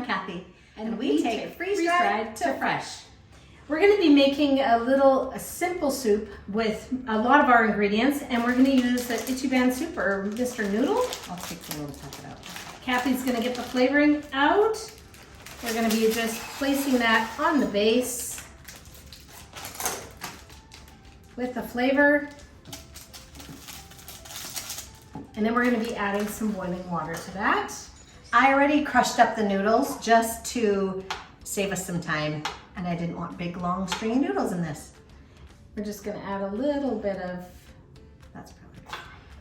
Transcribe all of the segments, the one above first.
I'm Kathy. And we take freeze-dried to fresh. We're going to be making a simple soup with a lot of our ingredients, and we're going to use the Ichiban soup or Mr. Noodle. I'll take the little packet out. Kathy's going to get the flavoring out. We're going to be just placing that on the base with the flavor. And then we're going to be adding some boiling water to that. I already crushed up the noodles just to save us some time. And I didn't want big, long, stringy noodles in this. We're just going to add a little bit of That's probably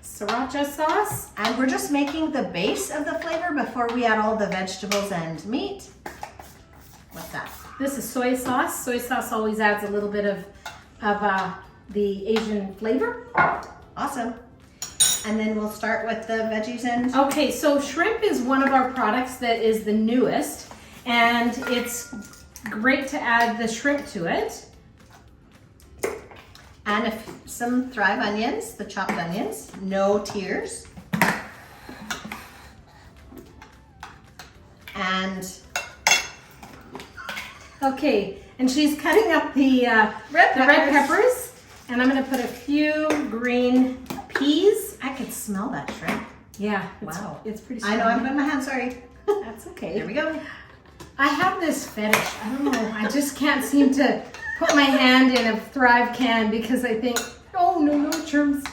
sriracha sauce. And we're just making the base of the flavor before we add all the vegetables and meat. What's that? This is soy sauce. Soy sauce always adds a little bit of the Asian flavor. Awesome. And then we'll start with the veggies and... Okay, so shrimp is one of our products that is the newest, and it's great to add the shrimp to it. And some Thrive onions, the chopped onions, no tears. And okay, and she's cutting up the red peppers, and I'm going to put a few green peas. I could smell that shrimp. Yeah, Wow. It's pretty strong. I know, I'm putting my hand, sorry. That's okay. There we go. I have this fetish. I don't know. I just can't seem to put my hand in a Thrive can because I think, oh, no germs.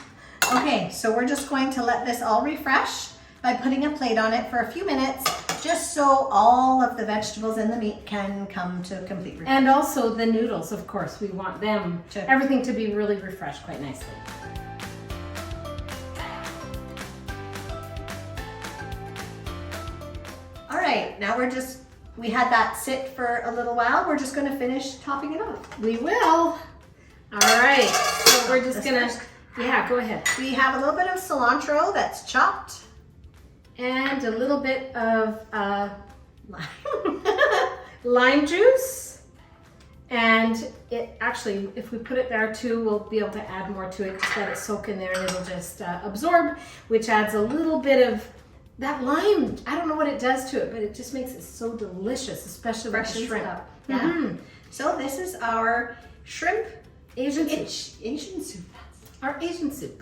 Okay, so we're just going to let this all refresh by putting a plate on it for a few minutes, just so all of the vegetables and the meat can come to complete refresh. And also the noodles, of course. We want them, everything to be really refreshed quite nicely. All right, now we had that sit for a little while. We're just gonna finish topping it off. We will. All right, so we're just gonna, yeah, go ahead. We have a little bit of cilantro that's chopped. And a little bit of lime juice. And it actually, if we put it there too, we'll be able to add more to it. Just let it soak in there and it'll just absorb, which adds a little bit of that lime. I don't know what it does to it, but it just makes it so delicious, especially with the shrimp. Yeah. Mm-hmm. So this is our shrimp Asian soup. Our Asian soup.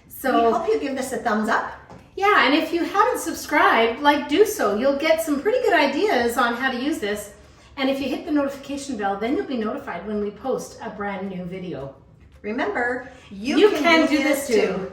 So we hope you give this a thumbs up. Yeah, and if you haven't subscribed, do so. You'll get some pretty good ideas on how to use this. And if you hit the notification bell, then you'll be notified when we post a brand new video. Remember, you can do this too.